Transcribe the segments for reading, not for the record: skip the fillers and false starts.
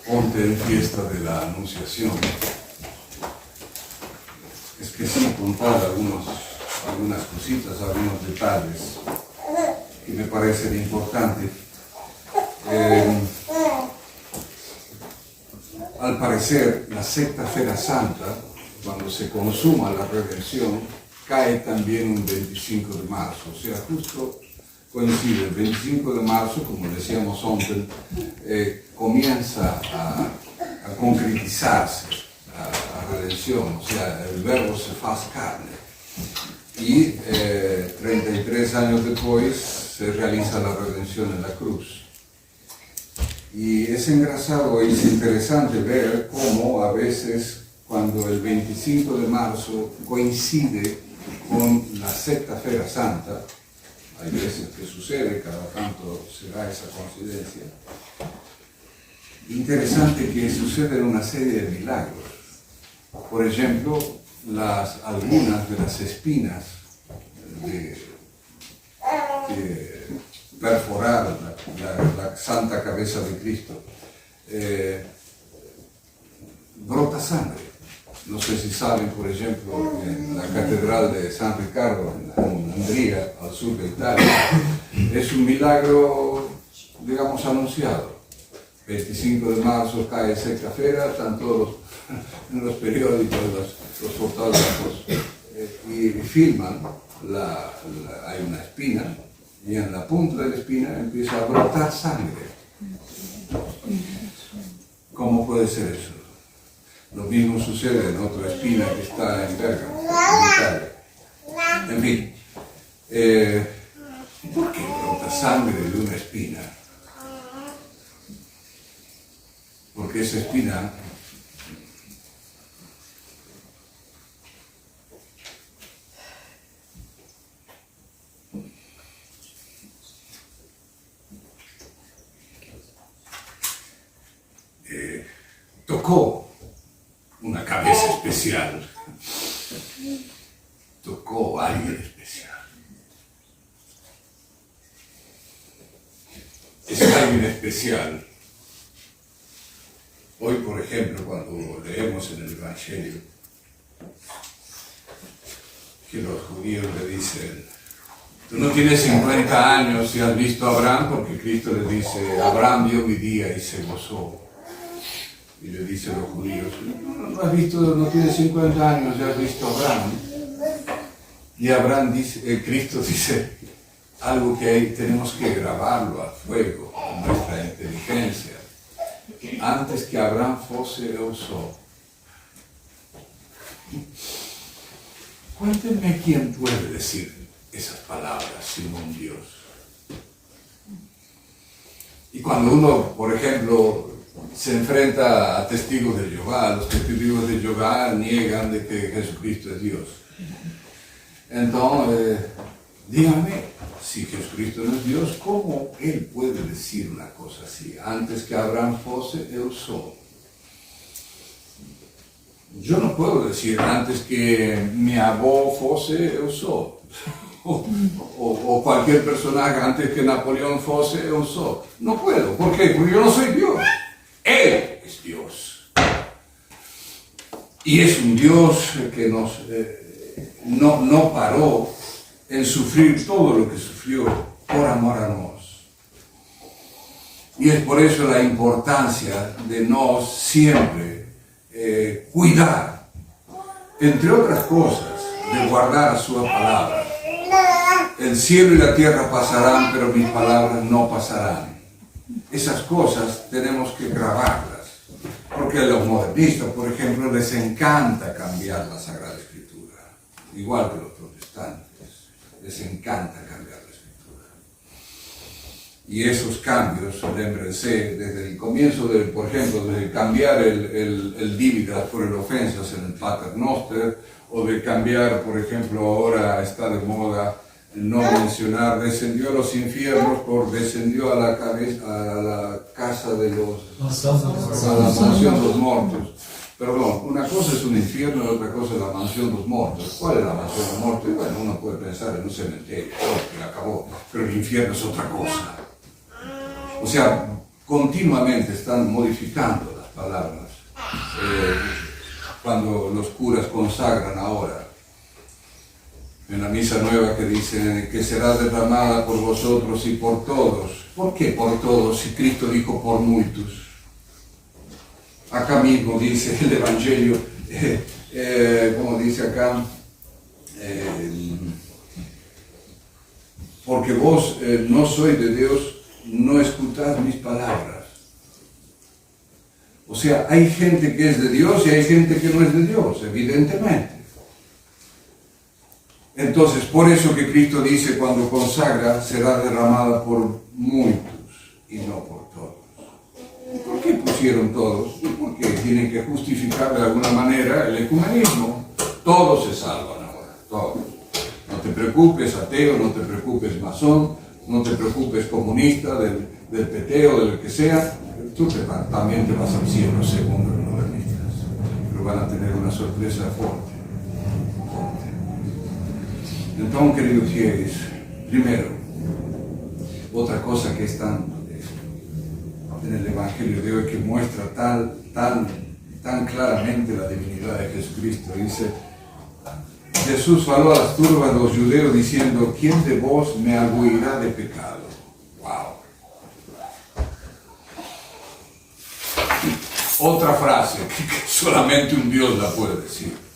ponte en fiesta de la Anunciación. Es que sí, contar algunas cositas, algunos detalles que me parecen importantes. Al parecer, la sexta Feria Santa, cuando se consuma la redención, cae también un 25 de marzo, o sea, justo coincide el 25 de marzo, como decíamos antes, comienza a concretizarse la redención, o sea, el verbo se hace carne. Y 33 años después se realiza la redención en la cruz. Y es engrasado y es interesante ver cómo a veces cuando el 25 de marzo coincide con la sexta Feria Santa, hay veces que sucede, cada tanto se da esa coincidencia, interesante que suceden una serie de milagros. Por ejemplo, algunas de las espinas que perforaron la santa cabeza de Cristo, brota sangre. No sé si saben, por ejemplo, en la catedral de San Ricardo, en Andría, al sur de Italia, es un milagro, digamos, anunciado. 25 de marzo cae sexta feria, están todos en los periódicos, los fotógrafos, y filman, hay una espina, y en la punta de la espina empieza a brotar sangre. ¿Cómo puede ser eso? Lo mismo sucede en otra espina que está en Bérgamo, en Italia. En fin, ¿por qué brota sangre de una espina? Porque esa espina tocó una cabeza especial, tocó a alguien especial. Es alguien especial. Hoy, por ejemplo, cuando leemos en el Evangelio que los judíos le dicen: tú no tienes 50 años y has visto a Abraham, porque Cristo le dice: Abraham vio mi día y se gozó. Y le dice a los judíos: no has visto, no tienes 50 años y has visto a Abraham. Y Abraham dice, Cristo dice algo que tenemos que grabarlo a fuego en nuestra inteligencia. Antes que Abraham fuese, eu sou. Cuéntenme quién puede decir esas palabras sino un Dios. Y cuando uno, por ejemplo, se enfrenta a testigos de Jehová, los testigos de Jehová niegan de que Jesucristo es Dios. Entonces, dígame, si Jesucristo no es Dios, ¿cómo Él puede decir una cosa así? Antes que Abraham fuese, eu sou. Yo no puedo decir antes que mi avó fuese, eu sou. O cualquier personaje antes que Napoleón fuese, eu sou. No puedo. ¿Por qué? Porque yo no soy Dios. Él es Dios. Y es un Dios que no paró en sufrir todo lo que sufrió por amor a nos. Y es por eso la importancia de nos siempre cuidar, entre otras cosas, de guardar su palabra. El cielo y la tierra pasarán, pero mis palabras no pasarán. Esas cosas tenemos que grabarlas, porque a los modernistas, por ejemplo, les encanta cambiar la Sagrada Escritura, igual que los protestantes, les encanta cambiar la Escritura. Y esos cambios, lémbrense, desde el comienzo, por ejemplo, de cambiar el dividas por el ofensas en el Pater Noster, o de cambiar, por ejemplo, ahora está de moda no mencionar, descendió a los infiernos por descendió a la casa de a la mansión de los muertos. Perdón, una cosa es un infierno y otra cosa es la mansión de los muertos. ¿Cuál es la mansión de los muertos? Bueno, uno puede pensar en un cementerio, que acabó, pero el infierno es otra cosa. O sea, continuamente están modificando las palabras. Cuando los curas consagran ahora, en la misa nueva que dice que será derramada por vosotros y por todos. ¿Por qué por todos si Cristo dijo por muchos? Acá mismo dice el Evangelio, como dice acá, porque vos no sois de Dios, no escuchad mis palabras. O sea, hay gente que es de Dios y hay gente que no es de Dios, evidentemente. Entonces, por eso que Cristo dice cuando consagra, será derramada por muchos y no por todos. ¿Por qué pusieron todos? Porque tienen que justificar de alguna manera el ecumenismo. Todos se salvan ahora, todos. No te preocupes, ateo, no te preocupes, masón, no te preocupes, comunista, del PT o del que sea. Tú también te vas al cielo, según los modernistas. Pero van a tener una sorpresa fuerte. Entonces, queridos fieles, primero, otra cosa que está en el Evangelio de hoy que muestra tan claramente la divinidad de Jesucristo, dice, Jesús faló a las turbas de los judeos diciendo, ¿quién de vos me arguirá de pecado? ¡Wow! Otra frase que solamente un Dios la puede decir.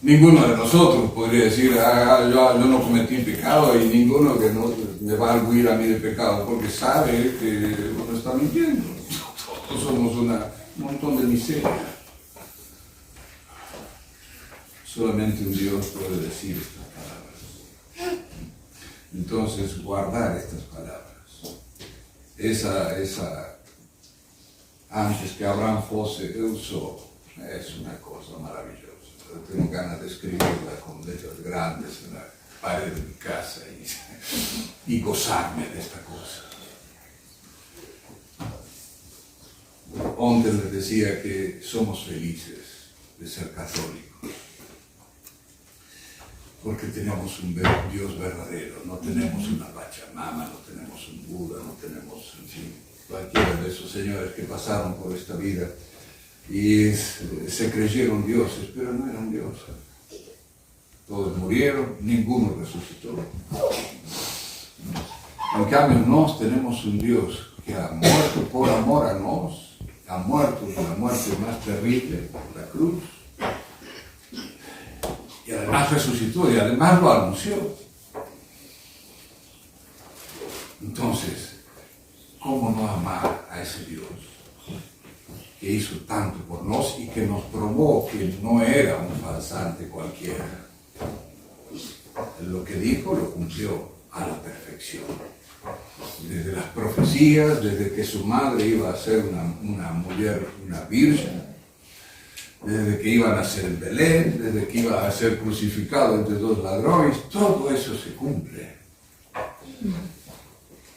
Ninguno de nosotros podría decir, yo no cometí pecado, y ninguno que no me va a arguir a mí de pecado, porque sabe que uno está mintiendo. Todos somos un montón de miseria. Solamente un Dios puede decir estas palabras. Entonces, guardar estas palabras. Esa antes que Abraham fuese usó, es una cosa maravillosa. Tengo ganas de escribirla con letras grandes en la pared de mi casa y gozarme de esta cosa. Antes les decía que somos felices de ser católicos, porque tenemos un Dios verdadero, no tenemos una Pachamama, no tenemos un Buda, no tenemos, en fin, cualquiera de esos señores que pasaron por esta vida y se creyeron dioses, pero no eran dioses. Todos murieron, ninguno resucitó. En cambio, nos tenemos un Dios que ha muerto por amor a nos, ha muerto por la muerte más terrible, la cruz, y además resucitó y además lo anunció. Entonces, ¿cómo no amar a ese Dios que hizo tanto por nos y que nos probó que no era un falsante cualquiera? Lo que dijo lo cumplió a la perfección. Desde las profecías, desde que su madre iba a ser una mujer, una virgen, desde que iba a nacer en Belén, desde que iba a ser crucificado entre dos ladrones, todo eso se cumple.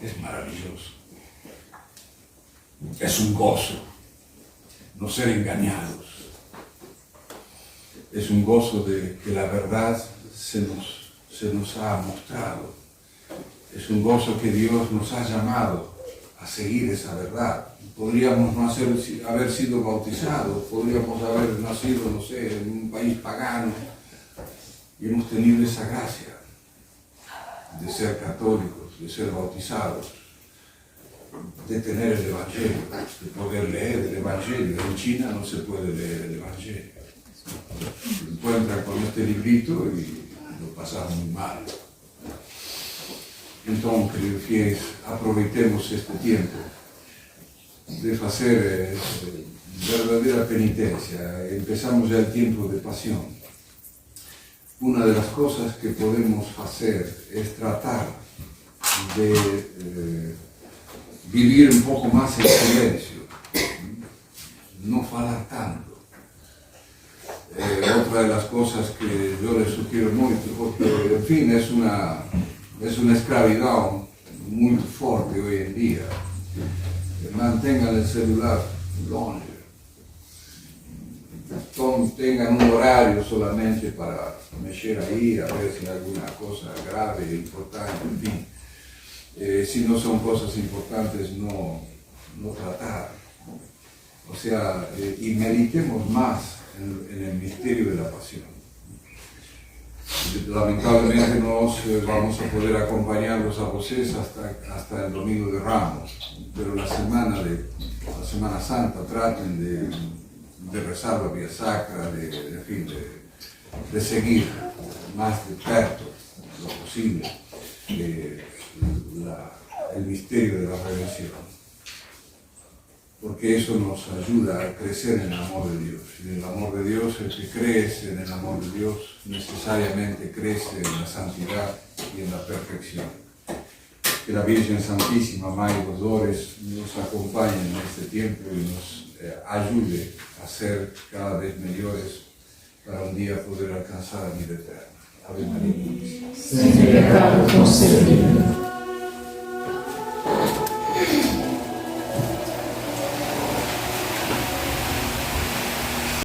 Es maravilloso. Es un gozo no ser engañados. Es un gozo de que la verdad se nos ha mostrado. Es un gozo que Dios nos ha llamado a seguir esa verdad. Podríamos no haber sido bautizados, podríamos haber nacido, no sé, en un país pagano, y hemos tenido esa gracia de ser católicos, de ser bautizados, de tener el Evangelio, de poder leer el Evangelio. En China no se puede leer el Evangelio. Se encuentran con este librito y lo pasan muy mal. Entonces, queridos fieles, aproveitemos este tiempo de hacer verdadera penitencia. Empezamos ya el tiempo de pasión. Una de las cosas que podemos hacer es tratar de vivir un poco más en silencio, no falar tanto. Otra de las cosas que yo les sugiero mucho, porque en fin es una esclavitud muy fuerte hoy en día. Mantengan el celular longe, tengan un horario solamente para mexer ahí, a ver si hay alguna cosa grave, importante, en fin. Si no son cosas importantes, no tratar. O sea, y meditemos más en el misterio de la pasión. Lamentablemente no vamos a poder acompañarlos a ustedes hasta el Domingo de Ramos, pero la Semana Santa traten de rezar la Vía Sacra, de seguir más de perto lo posible el misterio de la redención, porque eso nos ayuda a crecer en el amor de Dios. Y en el amor de Dios, el que crece en el amor de Dios necesariamente crece en la santidad y en la perfección. Que la Virgen Santísima, Madre de los Dolores, nos acompañe en este tiempo y nos ayude a ser cada vez mejores para un día poder alcanzar la vida eterna. Ave María. Sin pecado concebido.